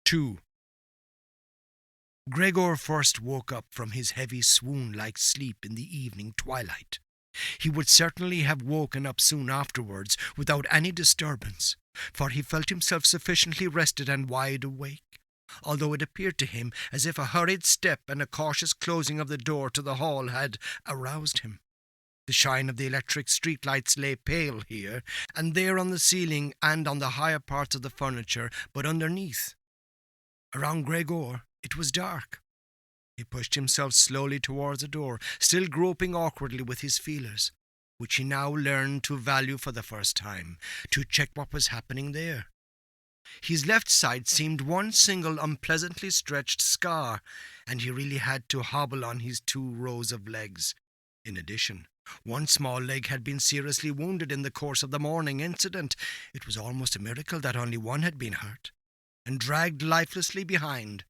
2. Gregor first woke up from his heavy swoon-like sleep in the evening twilight. He would certainly have woken up soon afterwards without any disturbance, for he felt himself sufficiently rested and wide awake, although it appeared to him as if a hurried step and a cautious closing of the door to the hall had aroused him. The shine of the electric street-lights lay pale here and there on the ceiling and on the higher parts of the furniture, but underneath, around Gregor, it was dark. He pushed himself slowly towards the door, still groping awkwardly with his feelers, which he now learned to value for the first time, to check what was happening there. His left side seemed one single unpleasantly stretched scar, and he really had to hobble on his 2 rows of legs. In addition, one small leg had been seriously wounded in the course of the morning incident. It was almost a miracle that only one had been hurt, and dragged lifelessly behind.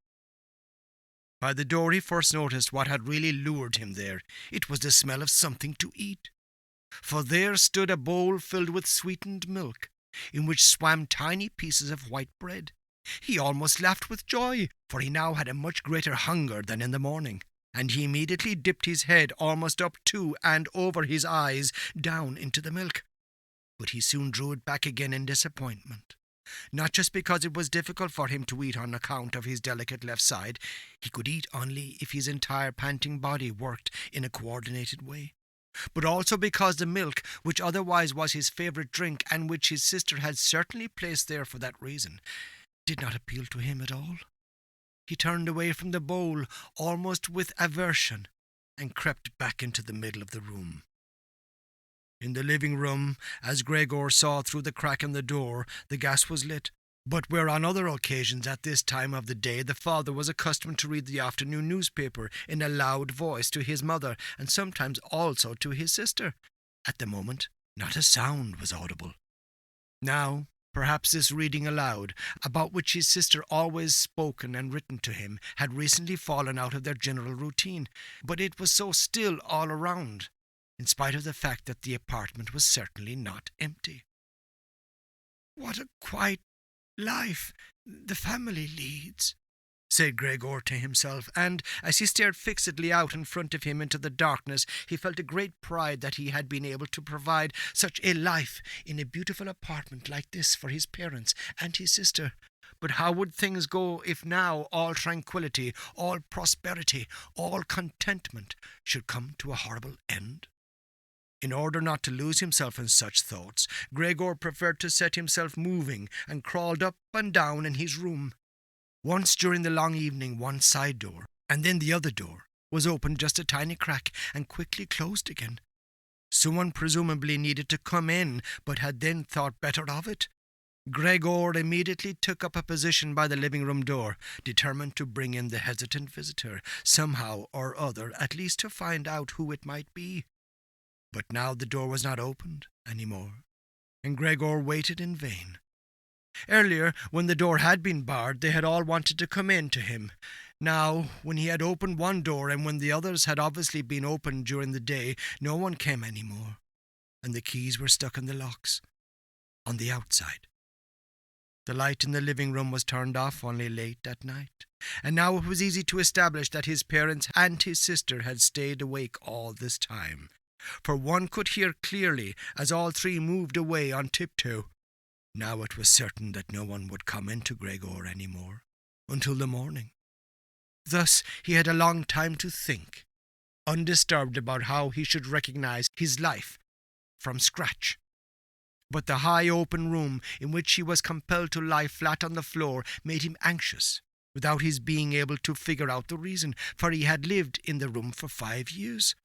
By the door he first noticed what had really lured him there. It was the smell of something to eat. For there stood a bowl filled with sweetened milk, in which swam tiny pieces of white bread. He almost laughed with joy, for he now had a much greater hunger than in the morning, and he immediately dipped his head almost up to and over his eyes down into the milk. But he soon drew it back again in disappointment. Not just because it was difficult for him to eat on account of his delicate left side. He could eat only if his entire panting body worked in a coordinated way. But also because the milk, which otherwise was his favourite drink and which his sister had certainly placed there for that reason, did not appeal to him at all. He turned away from the bowl almost with aversion and crept back into the middle of the room. In the living room, as Gregor saw through the crack in the door, the gas was lit, but where on other occasions at this time of the day the father was accustomed to read the afternoon newspaper in a loud voice to his mother and sometimes also to his sister, at the moment not a sound was audible. Now, perhaps this reading aloud, about which his sister always spoken and written to him, had recently fallen out of their general routine, but it was so still all around, in spite of the fact that the apartment was certainly not empty. "What a quiet life the family leads," said Gregor to himself, and as he stared fixedly out in front of him into the darkness, he felt a great pride that he had been able to provide such a life in a beautiful apartment like this for his parents and his sister. But how would things go if now all tranquility, all prosperity, all contentment should come to a horrible end? In order not to lose himself in such thoughts, Gregor preferred to set himself moving and crawled up and down in his room. Once during the long evening one side door, and then the other door, was opened just a tiny crack and quickly closed again. Someone presumably needed to come in, but had then thought better of it. Gregor immediately took up a position by the living room door, determined to bring in the hesitant visitor, somehow or other, at least to find out who it might be. But now the door was not opened any more, and Gregor waited in vain. Earlier, when the door had been barred, they had all wanted to come in to him. Now, when he had opened one door and when the others had obviously been opened during the day, no one came any more, and the keys were stuck in the locks on the outside. The light in the living room was turned off only late at night, and now it was easy to establish that his parents and his sister had stayed awake all this time, for one could hear clearly as all 3 moved away on tiptoe. Now it was certain that no one would come into Gregor any more until the morning. Thus he had a long time to think, undisturbed about how he should recognize his life from scratch. But the high open room in which he was compelled to lie flat on the floor made him anxious, without his being able to figure out the reason, for he had lived in the room for 5 years.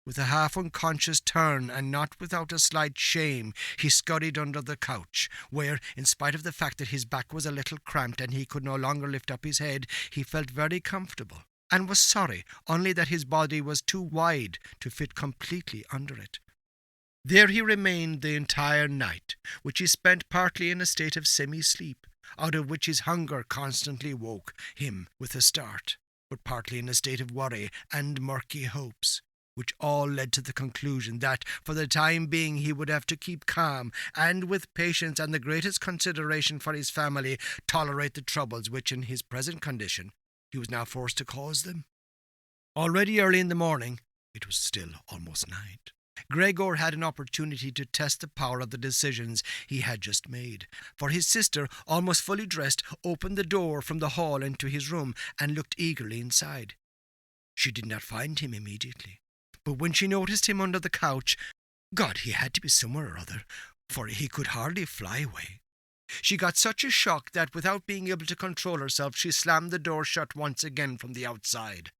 With a half-unconscious turn, and not without a slight shame, he scurried under the couch, where, in spite of the fact that his back was a little cramped and he could no longer lift up his head, he felt very comfortable, and was sorry only that his body was too wide to fit completely under it. There he remained the entire night, which he spent partly in a state of semi-sleep, out of which his hunger constantly woke him with a start, but partly in a state of worry and murky hopes, which all led to the conclusion that, for the time being, he would have to keep calm and, with patience and the greatest consideration for his family, tolerate the troubles which, in his present condition, he was now forced to cause them. Already early in the morning, it was still almost night, Gregor had an opportunity to test the power of the decisions he had just made, for his sister, almost fully dressed, opened the door from the hall into his room and looked eagerly inside. She did not find him immediately, but when she noticed him under the couch, God, he had to be somewhere or other, for he could hardly fly away. She got such a shock that, without being able to control herself, she slammed the door shut once again from the outside,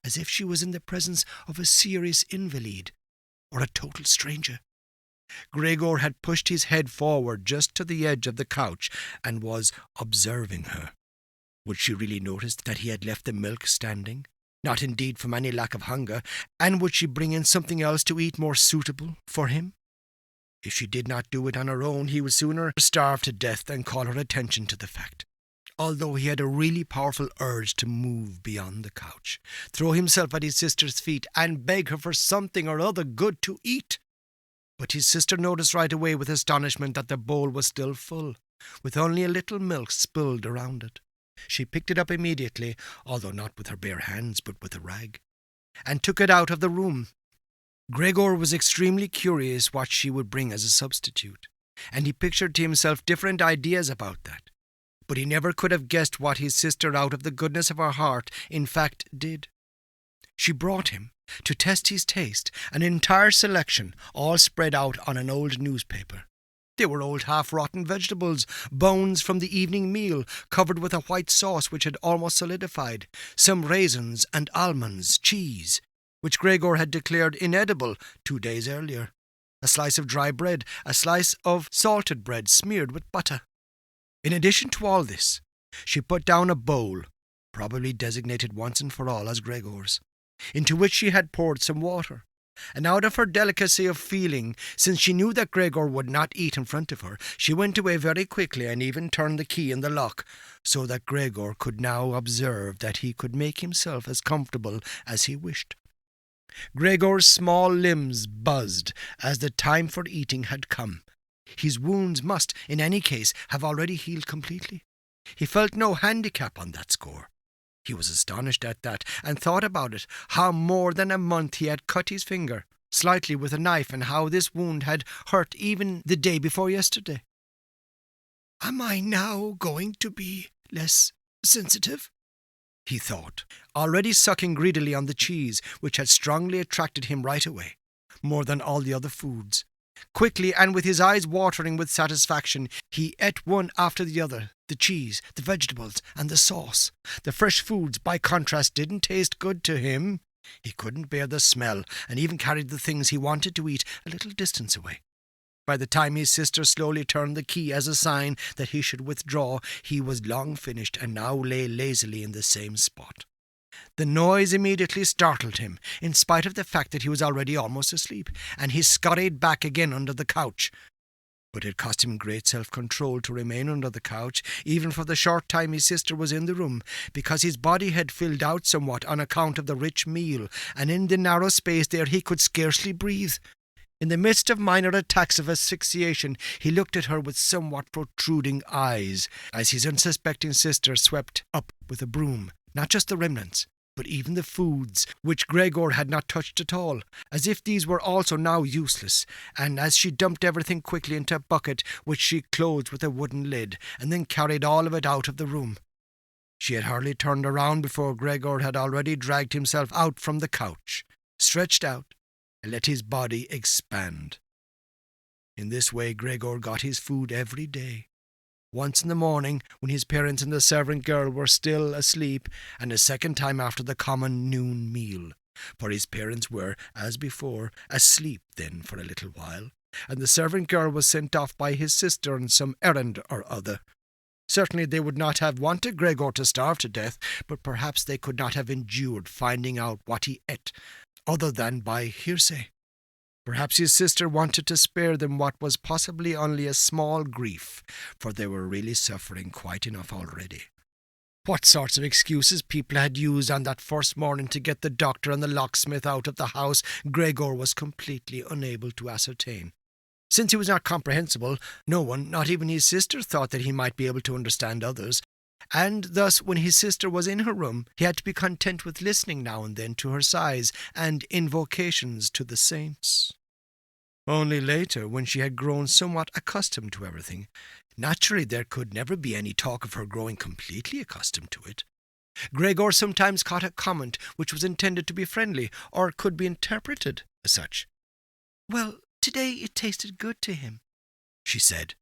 as if she was in the presence of a serious invalid or a total stranger. Gregor had pushed his head forward just to the edge of the couch and was observing her. Would she really notice that he had left the milk standing? Not indeed from any lack of hunger, and would she bring in something else to eat more suitable for him? If she did not do it on her own, he would sooner starve to death than call her attention to the fact. Although he had a really powerful urge to move beyond the couch, throw himself at his sister's feet and beg her for something or other good to eat. But his sister noticed right away with astonishment that the bowl was still full, with only a little milk spilled around it. She picked it up immediately, although not with her bare hands, but with a rag, and took it out of the room. Gregor was extremely curious what she would bring as a substitute, and he pictured to himself different ideas about that. But he never could have guessed what his sister, out of the goodness of her heart, in fact did. She brought him, to test his taste, an entire selection, all spread out on an old newspaper. They were old half-rotten vegetables, bones from the evening meal, covered with a white sauce which had almost solidified, some raisins and almonds, cheese, which Gregor had declared inedible 2 days earlier, a slice of dry bread, a slice of salted bread smeared with butter. In addition to all this, she put down a bowl, probably designated once and for all as Gregor's, into which she had poured some water, and out of her delicacy of feeling, since she knew that Gregor would not eat in front of her, she went away very quickly and even turned the key in the lock, so that Gregor could now observe that he could make himself as comfortable as he wished. Gregor's small limbs buzzed as the time for eating had come. His wounds must, in any case, have already healed completely. He felt no handicap on that score. He was astonished at that, and thought about it, how more than a month he had cut his finger slightly with a knife, and how this wound had hurt even the day before yesterday. "Am I now going to be less sensitive?" he thought, already sucking greedily on the cheese, which had strongly attracted him right away, more than all the other foods. Quickly, and with his eyes watering with satisfaction, he ate one after the other, the cheese, the vegetables, and the sauce. The fresh foods, by contrast, didn't taste good to him. He couldn't bear the smell, and even carried the things he wanted to eat a little distance away. By the time his sister slowly turned the key as a sign that he should withdraw, he was long finished and now lay lazily in the same spot. The noise immediately startled him, in spite of the fact that he was already almost asleep, and he scurried back again under the couch. But it cost him great self-control to remain under the couch, even for the short time his sister was in the room, because his body had filled out somewhat on account of the rich meal, and in the narrow space there he could scarcely breathe. In the midst of minor attacks of asphyxiation, he looked at her with somewhat protruding eyes, as his unsuspecting sister swept up with a broom, not just the remnants, but even the foods, which Gregor had not touched at all, as if these were also now useless, and as she dumped everything quickly into a bucket, which she closed with a wooden lid, and then carried all of it out of the room. She had hardly turned around before Gregor had already dragged himself out from the couch, stretched out, and let his body expand. In this way Gregor got his food every day. Once in the morning, when his parents and the servant girl were still asleep, and a second time after the common noon meal, for his parents were, as before, asleep then for a little while, and the servant girl was sent off by his sister on some errand or other. Certainly they would not have wanted Gregor to starve to death, but perhaps they could not have endured finding out what he ate, other than by hearsay. Perhaps his sister wanted to spare them what was possibly only a small grief, for they were really suffering quite enough already. What sorts of excuses people had used on that first morning to get the doctor and the locksmith out of the house, Gregor was completely unable to ascertain. Since he was not comprehensible, no one, not even his sister, thought that he might be able to understand others, and thus when his sister was in her room, he had to be content with listening now and then to her sighs and invocations to the saints. Only later, when she had grown somewhat accustomed to everything, naturally there could never be any talk of her growing completely accustomed to it. Gregor sometimes caught a comment which was intended to be friendly, or could be interpreted as such. "Well, today it tasted good to him," she said.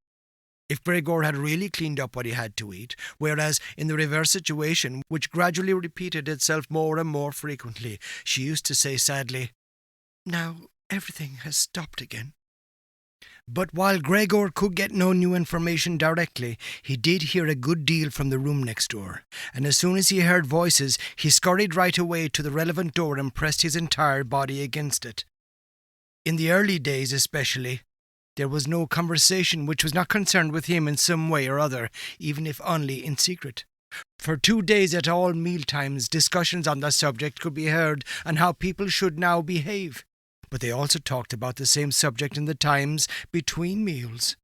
If Gregor had really cleaned up what he had to eat, whereas in the reverse situation, which gradually repeated itself more and more frequently, she used to say sadly, "Now everything has stopped again." But while Gregor could get no new information directly, he did hear a good deal from the room next door, and as soon as he heard voices, he scurried right away to the relevant door and pressed his entire body against it. In the early days especially, there was no conversation which was not concerned with him in some way or other, even if only in secret. For 2 days at all mealtimes, discussions on the subject could be heard on how people should now behave. But they also talked about the same subject in the times between meals,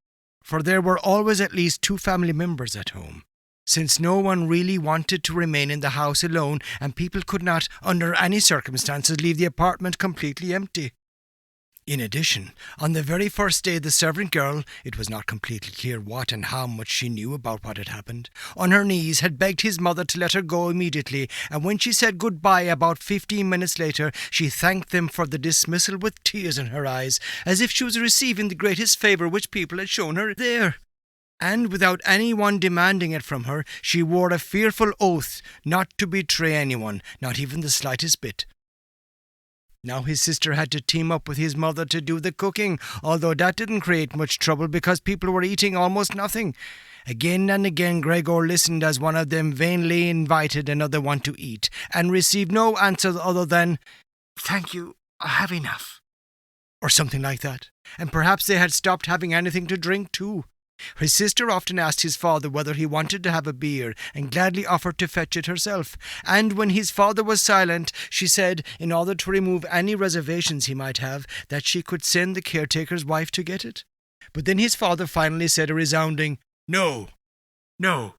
for there were always at least 2 family members at home, since no one really wanted to remain in the house alone, and people could not, under any circumstances, leave the apartment completely empty. In addition, on the very first day the servant girl, it was not completely clear what and how much she knew about what had happened, on her knees had begged his mother to let her go immediately, and when she said goodbye about 15 minutes later, she thanked them for the dismissal with tears in her eyes, as if she was receiving the greatest favour which people had shown her there. And without anyone demanding it from her, she wore a fearful oath not to betray anyone, not even the slightest bit. Now his sister had to team up with his mother to do the cooking, although that didn't create much trouble because people were eating almost nothing. Again and again Gregor listened as one of them vainly invited another one to eat, and received no answer other than, "Thank you, I have enough," or something like that, and perhaps they had stopped having anything to drink too. His sister often asked his father whether he wanted to have a beer, and gladly offered to fetch it herself, and when his father was silent, she said, in order to remove any reservations he might have, that she could send the caretaker's wife to get it. But then his father finally said a resounding, "No, no,"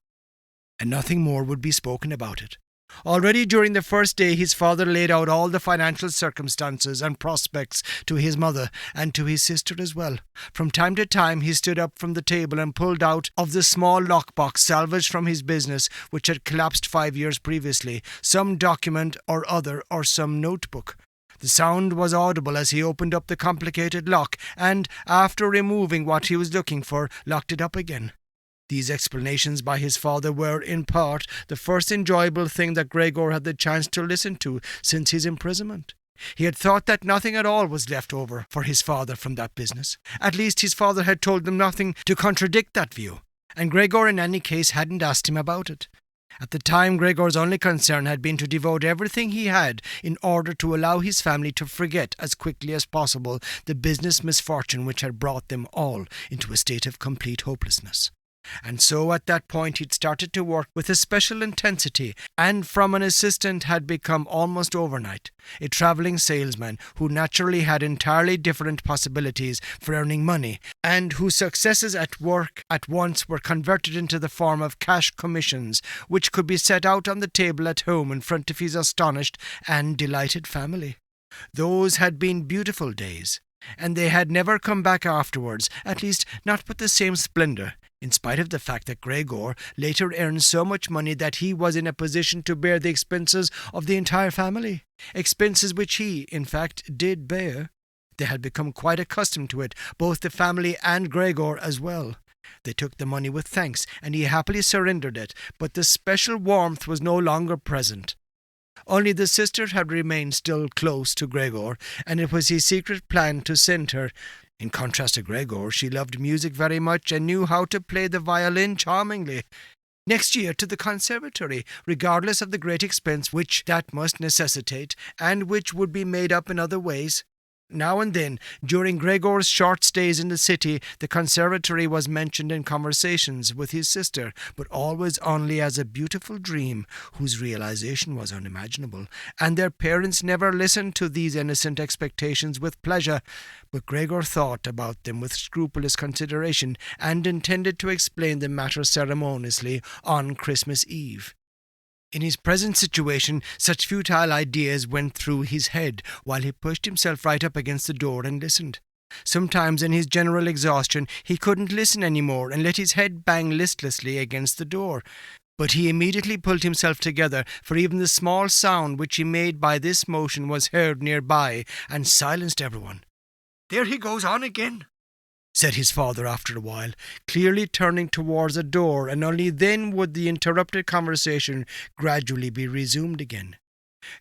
and nothing more would be spoken about it. Already during the first day his father laid out all the financial circumstances and prospects to his mother, and to his sister as well. From time to time he stood up from the table and pulled out of the small lockbox salvaged from his business, which had collapsed 5 years previously, some document or other, or some notebook. The sound was audible as he opened up the complicated lock, and, after removing what he was looking for, locked it up again. These explanations by his father were, in part, the first enjoyable thing that Gregor had the chance to listen to since his imprisonment. He had thought that nothing at all was left over for his father from that business. At least his father had told them nothing to contradict that view, and Gregor in any case hadn't asked him about it. At the time, Gregor's only concern had been to devote everything he had in order to allow his family to forget as quickly as possible the business misfortune which had brought them all into a state of complete hopelessness. And so at that point he'd started to work with a special intensity, and from an assistant had become almost overnight a travelling salesman who naturally had entirely different possibilities for earning money, and whose successes at work at once were converted into the form of cash commissions, which could be set out on the table at home in front of his astonished and delighted family. Those had been beautiful days, and they had never come back afterwards, at least not with the same splendour, in spite of the fact that Gregor later earned so much money that he was in a position to bear the expenses of the entire family, expenses which he, in fact, did bear. They had become quite accustomed to it, both the family and Gregor as well. They took the money with thanks, and he happily surrendered it, but the special warmth was no longer present. Only the sister had remained still close to Gregor, and it was his secret plan to send her. In contrast to Gregor, she loved music very much and knew how to play the violin charmingly. Next year to the conservatory, regardless of the great expense which that must necessitate, and which would be made up in other ways. Now and then, during Gregor's short stays in the city, the conservatory was mentioned in conversations with his sister, but always only as a beautiful dream whose realization was unimaginable, and their parents never listened to these innocent expectations with pleasure, but Gregor thought about them with scrupulous consideration and intended to explain the matter ceremoniously on Christmas Eve. In his present situation, such futile ideas went through his head while he pushed himself right up against the door and listened. Sometimes in his general exhaustion he couldn't listen any more and let his head bang listlessly against the door. But he immediately pulled himself together, for even the small sound which he made by this motion was heard nearby and silenced everyone. "There he goes on again," said his father after a while, clearly turning towards a door, and only then would the interrupted conversation gradually be resumed again.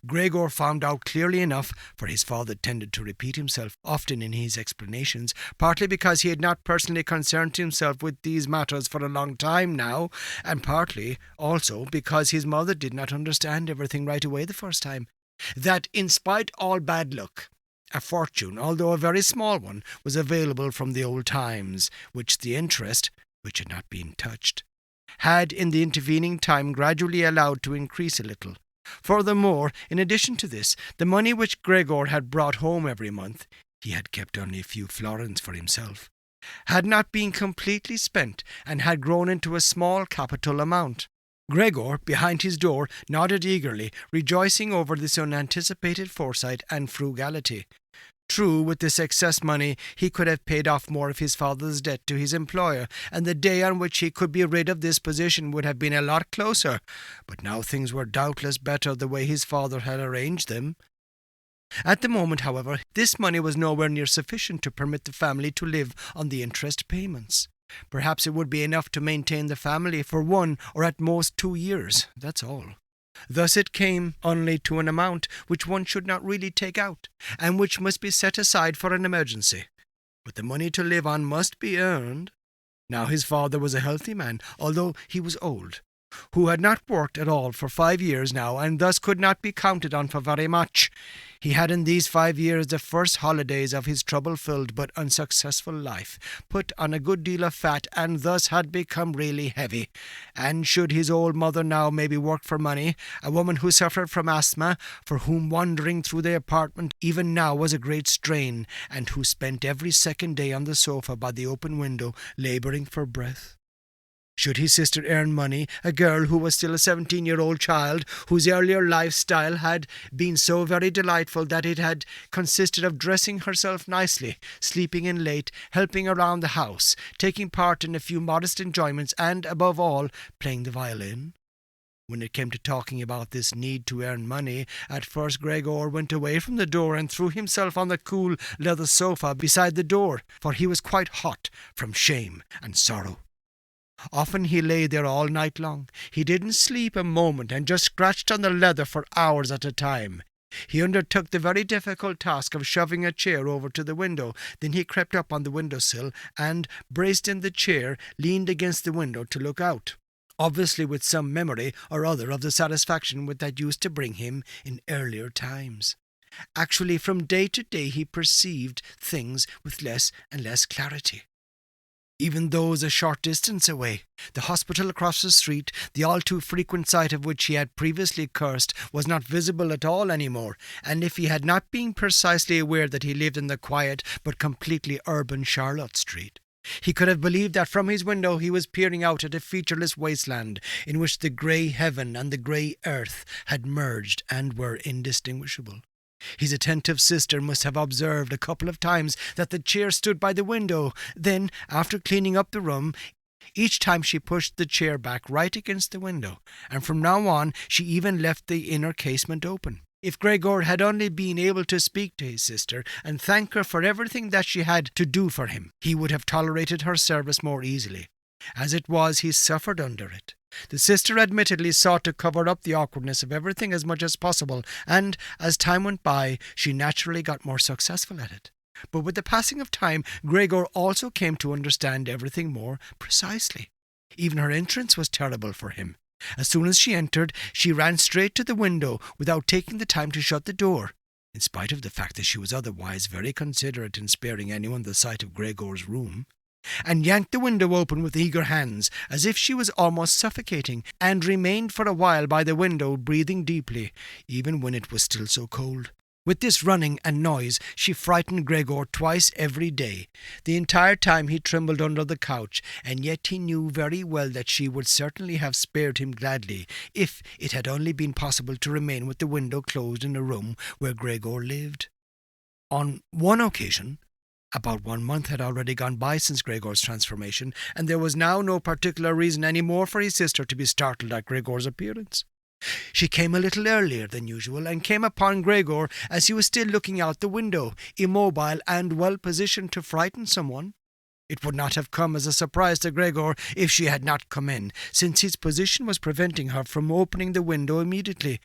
Gregor found out clearly enough, for his father tended to repeat himself often in his explanations, partly because he had not personally concerned himself with these matters for a long time now, and partly also because his mother did not understand everything right away the first time, that in spite all bad luck, a fortune, although a very small one, was available from the old times, which the interest, which had not been touched, had in the intervening time gradually allowed to increase a little. Furthermore, in addition to this, the money which Gregor had brought home every month, he had kept only a few florins for himself, had not been completely spent and had grown into a small capital amount. Gregor, behind his door, nodded eagerly, rejoicing over this unanticipated foresight and frugality. True, with this excess money he could have paid off more of his father's debt to his employer, and the day on which he could be rid of this position would have been a lot closer. But now things were doubtless better the way his father had arranged them. At the moment, however, this money was nowhere near sufficient to permit the family to live on the interest payments. Perhaps it would be enough to maintain the family for 1 or at most 2 years, that's all. Thus it came only to an amount which one should not really take out, and which must be set aside for an emergency. But the money to live on must be earned. Now his father was a healthy man, although he was old, who had not worked at all for 5 years now, and thus could not be counted on for very much. He had in these 5 years, the first holidays of his trouble-filled but unsuccessful life, put on a good deal of fat, and thus had become really heavy. And should his old mother now maybe work for money, a woman who suffered from asthma, for whom wandering through the apartment even now was a great strain, and who spent every second day on the sofa by the open window, labouring for breath? Should his sister earn money, a girl who was still a 17-year-old child, whose earlier lifestyle had been so very delightful that it had consisted of dressing herself nicely, sleeping in late, helping around the house, taking part in a few modest enjoyments, and, above all, playing the violin? When it came to talking about this need to earn money, at first Gregor went away from the door and threw himself on the cool leather sofa beside the door, for he was quite hot from shame and sorrow. Often he lay there all night long. He didn't sleep a moment and just scratched on the leather for hours at a time. He undertook the very difficult task of shoving a chair over to the window. Then he crept up on the windowsill and, braced in the chair, leaned against the window to look out, obviously with some memory or other of the satisfaction that used to bring him in earlier times. Actually, from day to day he perceived things with less and less clarity. Even those a short distance away, the hospital across the street, the all too frequent sight of which he had previously cursed, was not visible at all any more, and if he had not been precisely aware that he lived in the quiet but completely urban Charlotte Street, he could have believed that from his window he was peering out at a featureless wasteland in which the grey heaven and the grey earth had merged and were indistinguishable. His attentive sister must have observed a couple of times that the chair stood by the window. Then, after cleaning up the room, each time she pushed the chair back right against the window, and from now on she even left the inner casement open. If Gregor had only been able to speak to his sister and thank her for everything that she had to do for him, he would have tolerated her service more easily. As it was, he suffered under it. The sister admittedly sought to cover up the awkwardness of everything as much as possible, and, as time went by, she naturally got more successful at it. But with the passing of time, Gregor also came to understand everything more precisely. Even her entrance was terrible for him. As soon as she entered, she ran straight to the window without taking the time to shut the door. in spite of the fact that she was otherwise very considerate in sparing anyone the sight of Gregor's room, and yanked the window open with eager hands, as if she was almost suffocating, and remained for a while by the window, breathing deeply, even when it was still so cold. With this running and noise, she frightened Gregor twice every day. The entire time he trembled under the couch, and yet he knew very well that she would certainly have spared him gladly, if it had only been possible to remain with the window closed in a room where Gregor lived. On one occasion, about 1 month had already gone by since Gregor's transformation, and there was now no particular reason any more for his sister to be startled at Gregor's appearance. She came a little earlier than usual, and came upon Gregor as he was still looking out the window, immobile and well positioned to frighten someone. It would not have come as a surprise to Gregor if she had not come in, since his position was preventing her from opening the window immediately.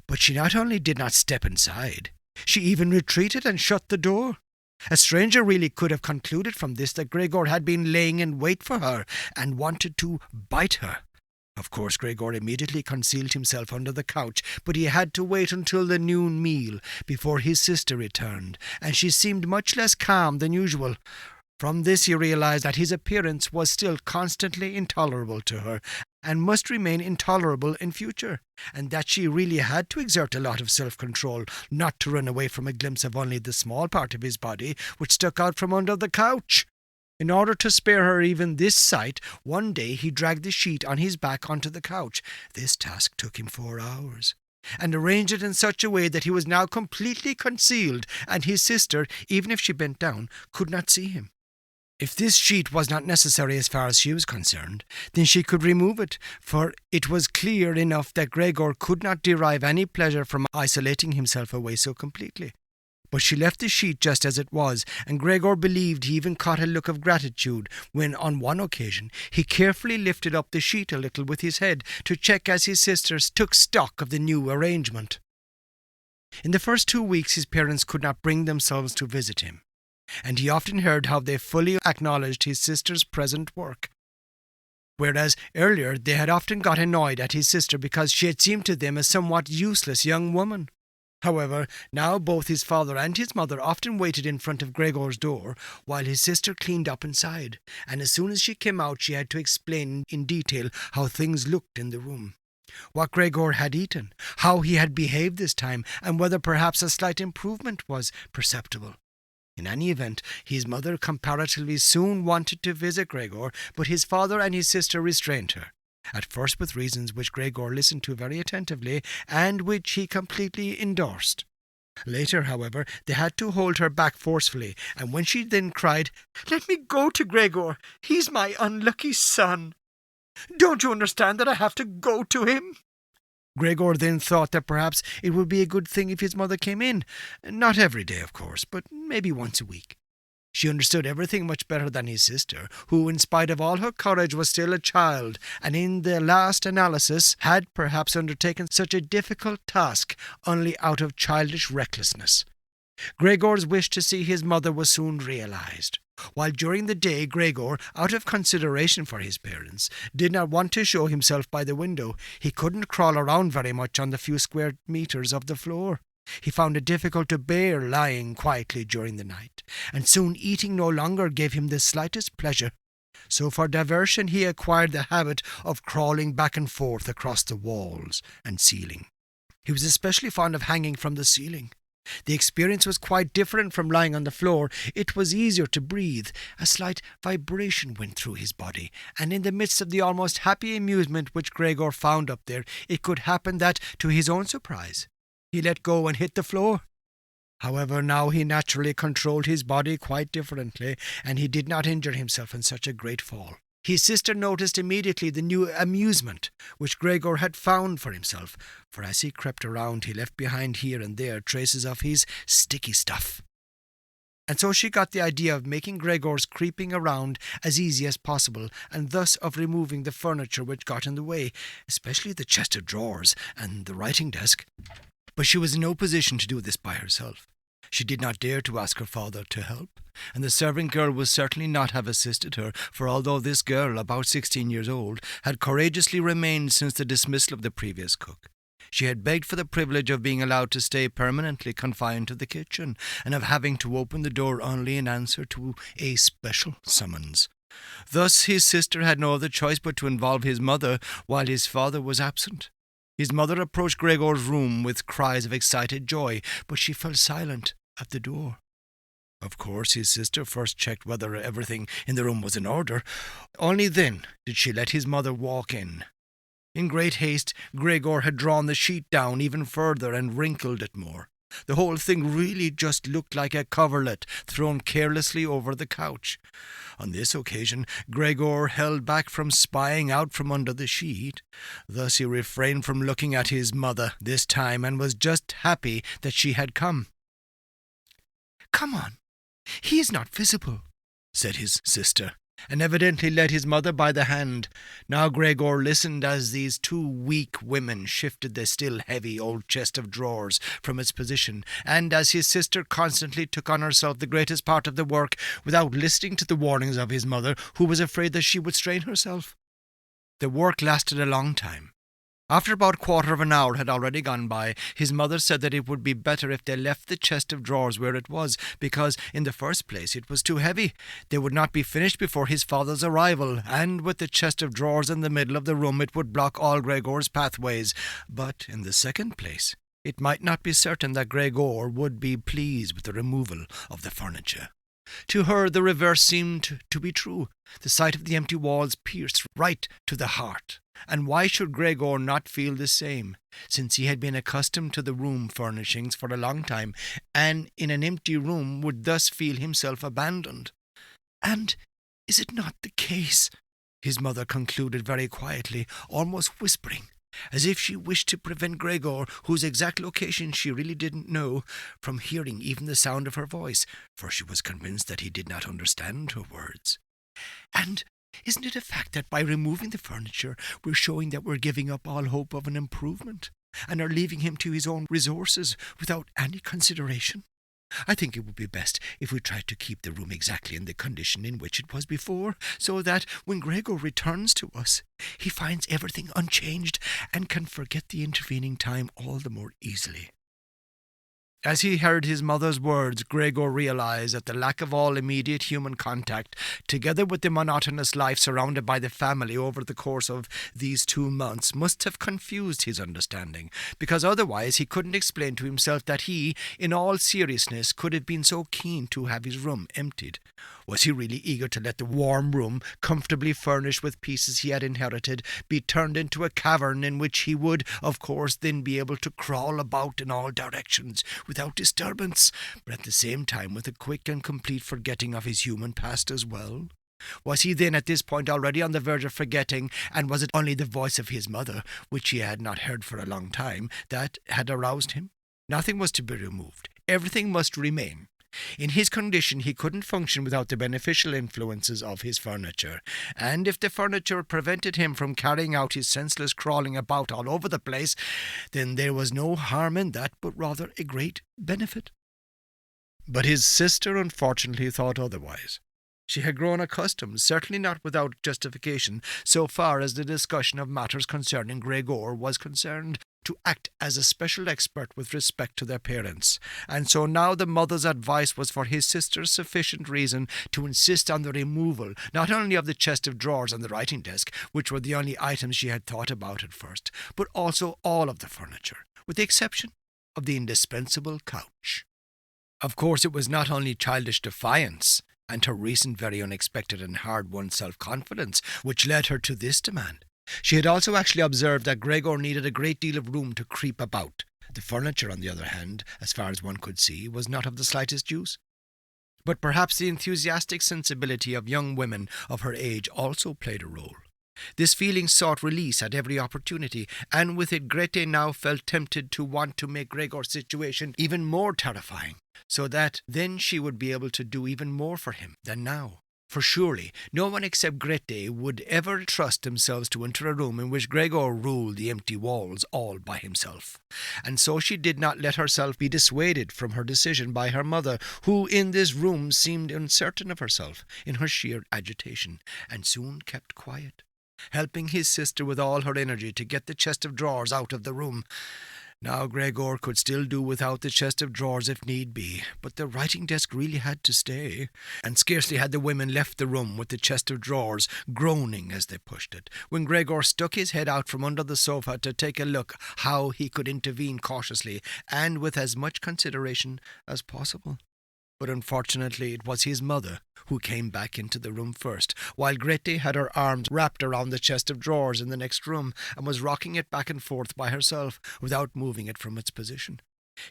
But she not only did not step inside, she even retreated and shut the door. A stranger really could have concluded from this that Gregor had been laying in wait for her and wanted to bite her. Of course, Gregor immediately concealed himself under the couch, but he had to wait until the noon meal before his sister returned, and she seemed much less calm than usual. From this he realized that his appearance was still constantly intolerable to her, and must remain intolerable in future, and that she really had to exert a lot of self-control not to run away from a glimpse of only the small part of his body which stuck out from under the couch. In order to spare her even this sight, one day he dragged the sheet on his back onto the couch. This task took him 4 hours, and arranged it in such a way that he was now completely concealed, and his sister, even if she bent down, could not see him. If this sheet was not necessary as far as she was concerned, then she could remove it, for it was clear enough that Gregor could not derive any pleasure from isolating himself away so completely. But she left the sheet just as it was, and Gregor believed he even caught a look of gratitude when, on one occasion, he carefully lifted up the sheet a little with his head to check as his sisters took stock of the new arrangement. In the first 2 weeks his parents could not bring themselves to visit him, and he often heard how they fully acknowledged his sister's present work, whereas earlier they had often got annoyed at his sister because she had seemed to them a somewhat useless young woman. However, now both his father and his mother often waited in front of Gregor's door while his sister cleaned up inside, and as soon as she came out she had to explain in detail how things looked in the room, what Gregor had eaten, how he had behaved this time, and whether perhaps a slight improvement was perceptible. In any event, his mother comparatively soon wanted to visit Gregor, but his father and his sister restrained her. At first with reasons which Gregor listened to very attentively, and which he completely endorsed. Later, however, they had to hold her back forcefully, and when she then cried, "Let me go to Gregor, he's my unlucky son. Don't you understand that I have to go to him?" Gregor then thought that perhaps it would be a good thing if his mother came in, not every day, of course, but maybe once a week. She understood everything much better than his sister, who, in spite of all her courage, was still a child, and in the last analysis had perhaps undertaken such a difficult task only out of childish recklessness. Gregor's wish to see his mother was soon realized. While during the day Gregor, out of consideration for his parents, did not want to show himself by the window, he couldn't crawl around very much on the few square meters of the floor. He found it difficult to bear lying quietly during the night, and soon eating no longer gave him the slightest pleasure. So for diversion he acquired the habit of crawling back and forth across the walls and ceiling. He was especially fond of hanging from the ceiling. The experience was quite different from lying on the floor. It was easier to breathe. A slight vibration went through his body, and in the midst of the almost happy amusement which Gregor found up there, it could happen that, to his own surprise, he let go and hit the floor. However, now he naturally controlled his body quite differently, and he did not injure himself in such a great fall. His sister noticed immediately the new amusement which Gregor had found for himself, for as he crept around he left behind here and there traces of his sticky stuff. And so she got the idea of making Gregor's creeping around as easy as possible, and thus of removing the furniture which got in the way, especially the chest of drawers and the writing desk. But she was in no position to do this by herself. She did not dare to ask her father to help, and the servant girl would certainly not have assisted her, for although this girl, about 16 years old, had courageously remained since the dismissal of the previous cook, She had begged for the privilege of being allowed to stay permanently confined to the kitchen, and of having to open the door only in answer to a special summons. Thus his sister had no other choice but to involve his mother while his father was absent. His mother approached Gregor's room with cries of excited joy, but she fell silent at the door. Of course, his sister first checked whether everything in the room was in order. Only then did she let his mother walk in. In great haste, Gregor had drawn the sheet down even further and wrinkled it more. The whole thing really just looked like a coverlet thrown carelessly over the couch. On this occasion, Gregor held back from spying out from under the sheet. Thus he refrained from looking at his mother this time, and was just happy that she had come. "Come on, he is not visible," said his sister, and evidently led his mother by the hand. Now Gregor listened as these two weak women shifted the still heavy old chest of drawers from its position, and as his sister constantly took on herself the greatest part of the work without listening to the warnings of his mother, who was afraid that she would strain herself. The work lasted a long time. After about a quarter of an hour had already gone by, his mother said that it would be better if they left the chest of drawers where it was, because, in the first place, it was too heavy. They would not be finished before his father's arrival, and with the chest of drawers in the middle of the room it would block all Gregor's pathways. But, in the second place, it might not be certain that Gregor would be pleased with the removal of the furniture. To her the reverse seemed to be true. The sight of the empty walls pierced right to the heart. And why should Gregor not feel the same, since he had been accustomed to the room furnishings for a long time, and in an empty room would thus feel himself abandoned? "And is it not the case," his mother concluded very quietly, almost whispering, as if she wished to prevent Gregor, whose exact location she really didn't know, from hearing even the sound of her voice, for she was convinced that he did not understand her words. "And isn't it a fact that by removing the furniture we're showing that we're giving up all hope of an improvement, and are leaving him to his own resources without any consideration? I think it would be best if we tried to keep the room exactly in the condition in which it was before, so that when Gregor returns to us, he finds everything unchanged and can forget the intervening time all the more easily." As he heard his mother's words, Gregor realized that the lack of all immediate human contact, together with the monotonous life surrounded by the family over the course of these 2 months, must have confused his understanding, because otherwise he couldn't explain to himself that he, in all seriousness, could have been so keen to have his room emptied. Was he really eager to let the warm room, comfortably furnished with pieces he had inherited, be turned into a cavern in which he would, of course, then be able to crawl about in all directions without disturbance, but at the same time with a quick and complete forgetting of his human past as well? Was he then at this point already on the verge of forgetting, and was it only the voice of his mother, which he had not heard for a long time, that had aroused him? Nothing was to be removed. Everything must remain. In his condition he couldn't function without the beneficial influences of his furniture, and if the furniture prevented him from carrying out his senseless crawling about all over the place, then there was no harm in that, but rather a great benefit. But his sister unfortunately thought otherwise. She had grown accustomed, certainly not without justification, so far as the discussion of matters concerning Gregor was concerned, to act as a special expert with respect to their parents, and so now the mother's advice was for his sister's sufficient reason to insist on the removal not only of the chest of drawers and the writing desk, which were the only items she had thought about at first, but also all of the furniture, with the exception of the indispensable couch. Of course, it was not only childish defiance and her recent very unexpected and hard-won self-confidence which led her to this demand. She had also actually observed that Gregor needed a great deal of room to creep about. The furniture, on the other hand, as far as one could see, was not of the slightest use. But perhaps the enthusiastic sensibility of young women of her age also played a role. This feeling sought release at every opportunity, and with it Grete now felt tempted to want to make Gregor's situation even more terrifying, so that then she would be able to do even more for him than now. For surely no one except Grete would ever trust themselves to enter a room in which Gregor ruled the empty walls all by himself. And so she did not let herself be dissuaded from her decision by her mother, who in this room seemed uncertain of herself in her sheer agitation, and soon kept quiet. helping his sister with all her energy to get the chest of drawers out of the room. Now Gregor could still do without the chest of drawers if need be, but the writing desk really had to stay, and scarcely had the women left the room with the chest of drawers groaning as they pushed it, when Gregor stuck his head out from under the sofa to take a look how he could intervene cautiously and with as much consideration as possible. But unfortunately it was his mother who came back into the room first, while Grete had her arms wrapped around the chest of drawers in the next room and was rocking it back and forth by herself without moving it from its position.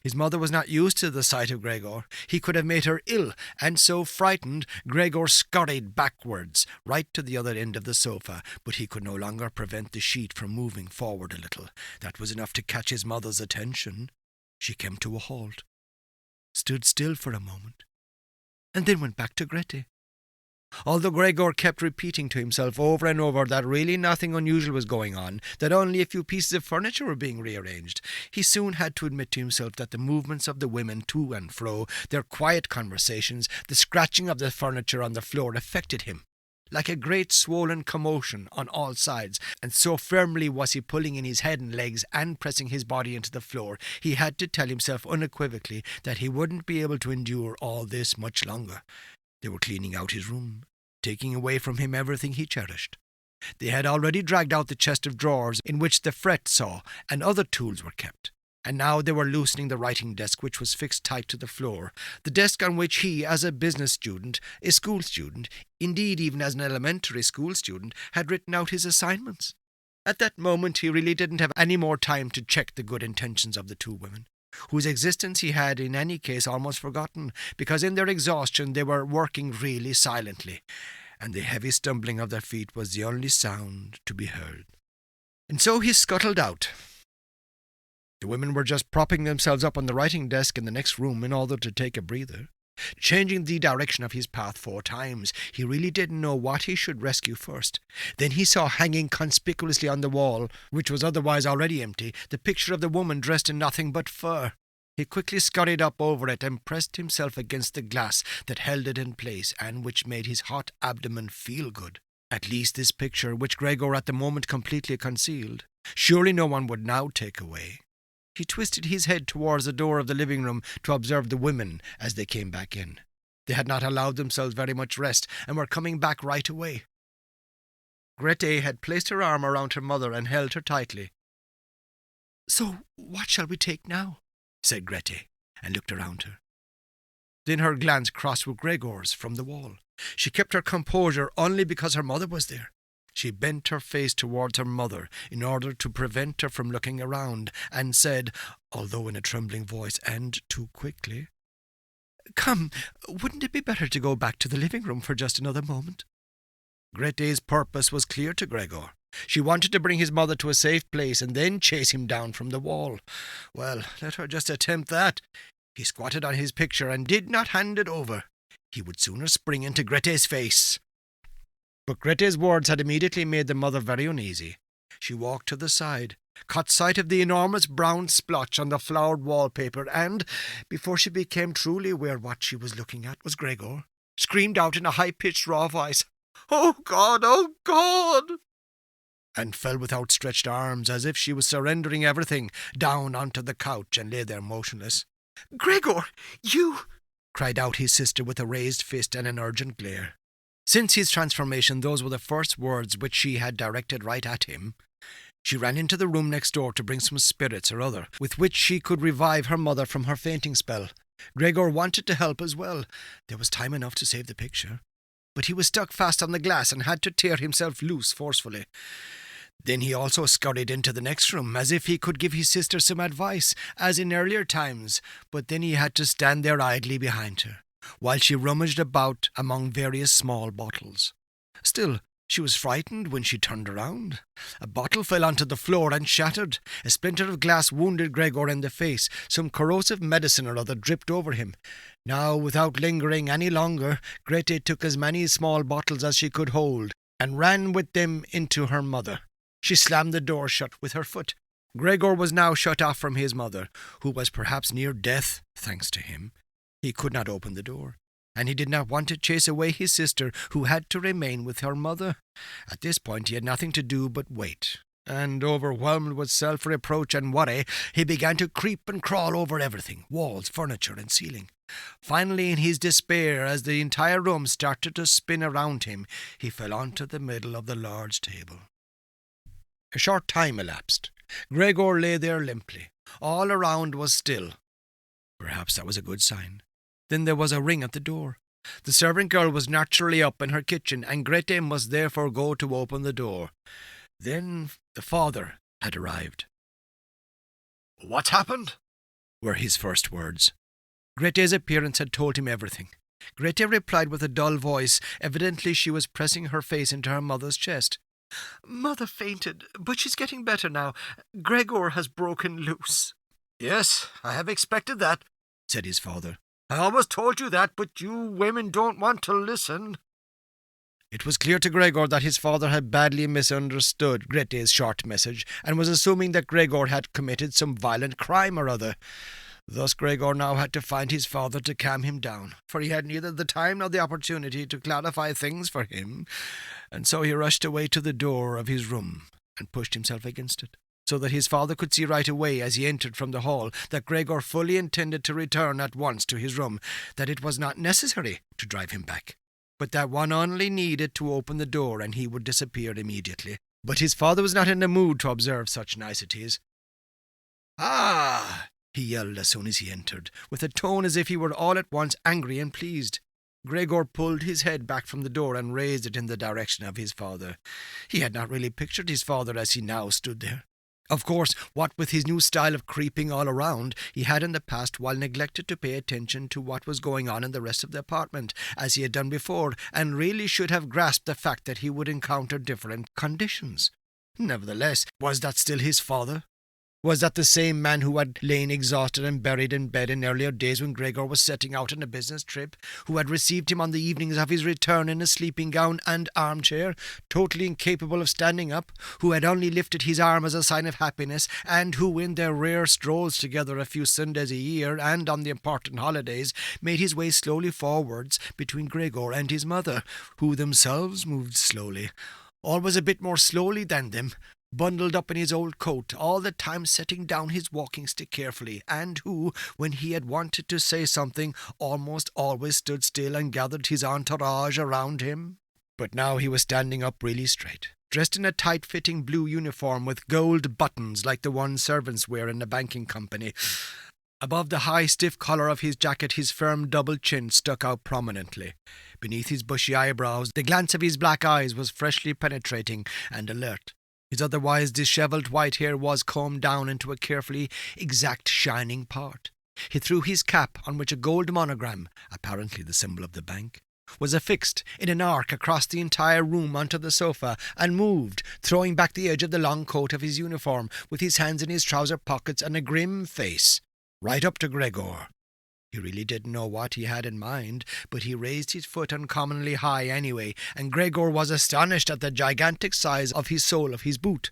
His mother was not used to the sight of Gregor. He could have made her ill, and so frightened, Gregor scurried backwards, right to the other end of the sofa, but he could no longer prevent the sheet from moving forward a little. That was enough to catch his mother's attention. She came to a halt, stood still for a moment, and then went back to Grete. Although Gregor kept repeating to himself over and over that really nothing unusual was going on, that only a few pieces of furniture were being rearranged, he soon had to admit to himself that the movements of the women to and fro, their quiet conversations, the scratching of the furniture on the floor affected him like a great swollen commotion on all sides, and so firmly was he pulling in his head and legs and pressing his body into the floor, he had to tell himself unequivocally that he wouldn't be able to endure all this much longer. They were cleaning out his room, taking away from him everything he cherished. They had already dragged out the chest of drawers in which the fret saw and other tools were kept, and now they were loosening the writing desk which was fixed tight to the floor, the desk on which he, as a business student, a school student, indeed even as an elementary school student, had written out his assignments. At that moment he really didn't have any more time to check the good intentions of the two women, whose existence he had in any case almost forgotten, because in their exhaustion they were working really silently, and the heavy stumbling of their feet was the only sound to be heard. And so he scuttled out. The women were just propping themselves up on the writing desk in the next room in order to take a breather. Changing the direction of his path 4 times, he really didn't know what he should rescue first. Then he saw hanging conspicuously on the wall, which was otherwise already empty, the picture of the woman dressed in nothing but fur. He quickly scurried up over it and pressed himself against the glass that held it in place and which made his hot abdomen feel good. At least this picture, which Gregor at the moment completely concealed, surely no one would now take away. He twisted his head towards the door of the living room to observe the women as they came back in. They had not allowed themselves very much rest and were coming back right away. Grete had placed her arm around her mother and held her tightly. "So what shall we take now?" said Grete, and looked around her. Then her glance crossed with Gregor's from the wall. She kept her composure only because her mother was there. She bent her face towards her mother in order to prevent her from looking around, and said, although in a trembling voice and too quickly, "Come, wouldn't it be better to go back to the living room for just another moment?" Grete's purpose was clear to Gregor. She wanted to bring his mother to a safe place and then chase him down from the wall. Well, let her just attempt that. He squatted on his picture and did not hand it over. He would sooner spring into Grete's face. But Grete's words had immediately made the mother very uneasy. She walked to the side, caught sight of the enormous brown splotch on the flowered wallpaper, and, before she became truly aware what she was looking at was Gregor, screamed out in a high-pitched raw voice, "Oh God! Oh God!" and fell with outstretched arms as if she was surrendering everything down onto the couch and lay there motionless. "Gregor, you!" cried out his sister with a raised fist and an urgent glare. Since his transformation, those were the first words which she had directed right at him. She ran into the room next door to bring some spirits or other, with which she could revive her mother from her fainting spell. Gregor wanted to help as well. There was time enough to save the picture. But he was stuck fast on the glass and had to tear himself loose forcefully. Then he also scurried into the next room, as if he could give his sister some advice, as in earlier times, but then he had to stand there idly behind her, while she rummaged about among various small bottles. Still, she was frightened when she turned around. A bottle fell onto the floor and shattered. A splinter of glass wounded Gregor in the face. Some corrosive medicine or other dripped over him. Now, without lingering any longer, Grete took as many small bottles as she could hold, and ran with them into her mother. She slammed the door shut with her foot. Gregor was now shut off from his mother, who was perhaps near death, thanks to him. He could not open the door, and he did not want to chase away his sister, who had to remain with her mother. At this point he had nothing to do but wait, and overwhelmed with self-reproach and worry, he began to creep and crawl over everything, walls, furniture, and ceiling. Finally, in his despair, as the entire room started to spin around him, he fell onto the middle of the large table. A short time elapsed. Gregor lay there limply. All around was still. Perhaps that was a good sign. Then there was a ring at the door. The servant girl was naturally up in her kitchen, and Grete must therefore go to open the door. Then the father had arrived. "What's happened?" were his first words. Grete's appearance had told him everything. Grete replied with a dull voice. Evidently she was pressing her face into her mother's chest. "Mother fainted, but she's getting better now. Gregor has broken loose." "Yes, I have expected that," said his father. "I always told you that, but you women don't want to listen." It was clear to Gregor that his father had badly misunderstood Grete's short message, and was assuming that Gregor had committed some violent crime or other. Thus Gregor now had to find his father to calm him down, for he had neither the time nor the opportunity to clarify things for him, and so he rushed away to the door of his room and pushed himself against it, so that his father could see right away as he entered from the hall that Gregor fully intended to return at once to his room, that it was not necessary to drive him back, but that one only needed to open the door and he would disappear immediately. But his father was not in the mood to observe such niceties. "Ah!" he yelled as soon as he entered, with a tone as if he were all at once angry and pleased. Gregor pulled his head back from the door and raised it in the direction of his father. He had not really pictured his father as he now stood there. Of course, what with his new style of creeping all around, he had in the past while neglected to pay attention to what was going on in the rest of the apartment, as he had done before, and really should have grasped the fact that he would encounter different conditions. Nevertheless, was that still his father? Was that the same man who had lain exhausted and buried in bed in earlier days when Gregor was setting out on a business trip, who had received him on the evenings of his return in a sleeping gown and armchair, totally incapable of standing up, who had only lifted his arm as a sign of happiness, and who, in their rare strolls together a few Sundays a year and on the important holidays, made his way slowly forwards between Gregor and his mother, who themselves moved slowly, always a bit more slowly than them, bundled up in his old coat, all the time setting down his walking stick carefully, and who, when he had wanted to say something, almost always stood still and gathered his entourage around him. But now he was standing up really straight, dressed in a tight-fitting blue uniform with gold buttons like the ones servants wear in a banking company. Above the high, stiff collar of his jacket, his firm double chin stuck out prominently. Beneath his bushy eyebrows, the glance of his black eyes was freshly penetrating and alert. His otherwise dishevelled white hair was combed down into a carefully exact shining part. He threw his cap, on which a gold monogram, apparently the symbol of the bank, was affixed in an arc across the entire room onto the sofa, and moved, throwing back the edge of the long coat of his uniform, with his hands in his trouser pockets and a grim face, right up to Gregor. He really didn't know what he had in mind, but he raised his foot uncommonly high anyway, and Gregor was astonished at the gigantic size of his sole of his boot.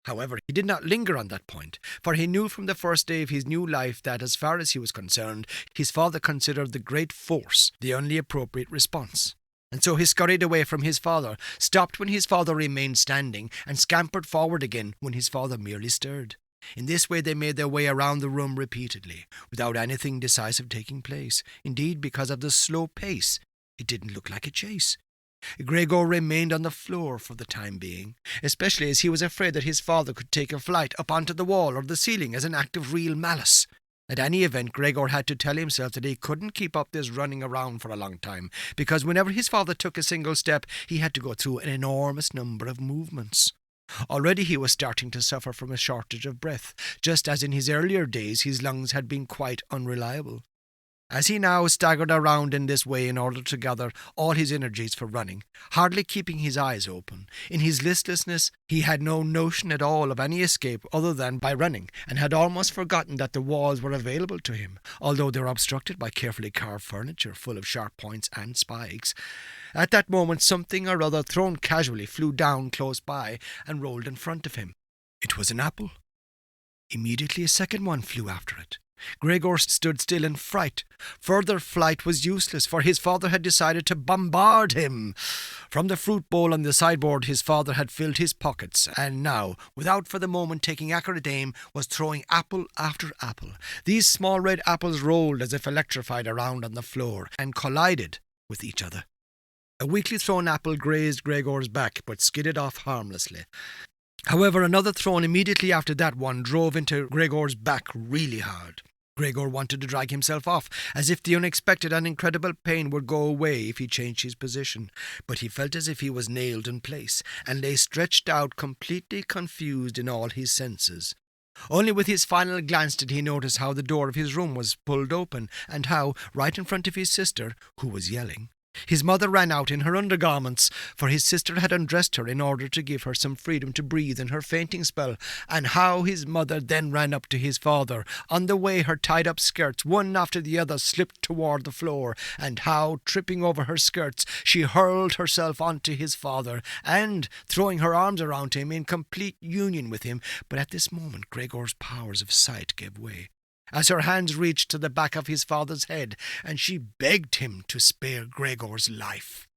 However, he did not linger on that point, for he knew from the first day of his new life that, as far as he was concerned, his father considered the great force the only appropriate response. And so he scurried away from his father, stopped when his father remained standing, and scampered forward again when his father merely stirred. In this way they made their way around the room repeatedly, without anything decisive taking place. Indeed, because of the slow pace, it didn't look like a chase. Gregor remained on the floor for the time being, especially as he was afraid that his father could take a flight up onto the wall or the ceiling as an act of real malice. At any event, Gregor had to tell himself that he couldn't keep up this running around for a long time, because whenever his father took a single step, he had to go through an enormous number of movements. Already he was starting to suffer from a shortage of breath, just as in his earlier days his lungs had been quite unreliable. As he now staggered around in this way in order to gather all his energies for running, hardly keeping his eyes open, in his listlessness he had no notion at all of any escape other than by running, and had almost forgotten that the walls were available to him, although they were obstructed by carefully carved furniture full of sharp points and spikes. At that moment something or other thrown casually flew down close by and rolled in front of him. It was an apple. Immediately a second one flew after it. Gregor stood still in fright. Further flight was useless, for his father had decided to bombard him. From the fruit bowl on the sideboard his father had filled his pockets, and now, without for the moment taking accurate aim, was throwing apple after apple. These small red apples rolled as if electrified around on the floor, and collided with each other. A weakly thrown apple grazed Gregor's back, but skidded off harmlessly. However, another thrown immediately after that one drove into Gregor's back really hard. Gregor wanted to drag himself off, as if the unexpected and incredible pain would go away if he changed his position. But he felt as if he was nailed in place, and lay stretched out, completely confused in all his senses. Only with his final glance did he notice how the door of his room was pulled open, and how, right in front of his sister, who was yelling, his mother ran out in her undergarments, for his sister had undressed her in order to give her some freedom to breathe in her fainting spell, and how his mother then ran up to his father. On the way her tied-up skirts, one after the other, slipped toward the floor, and how, tripping over her skirts, she hurled herself onto his father, and, throwing her arms around him in complete union with him. But at this moment Gregor's powers of sight gave way, as her hands reached to the back of his father's head, and she begged him to spare Gregor's life.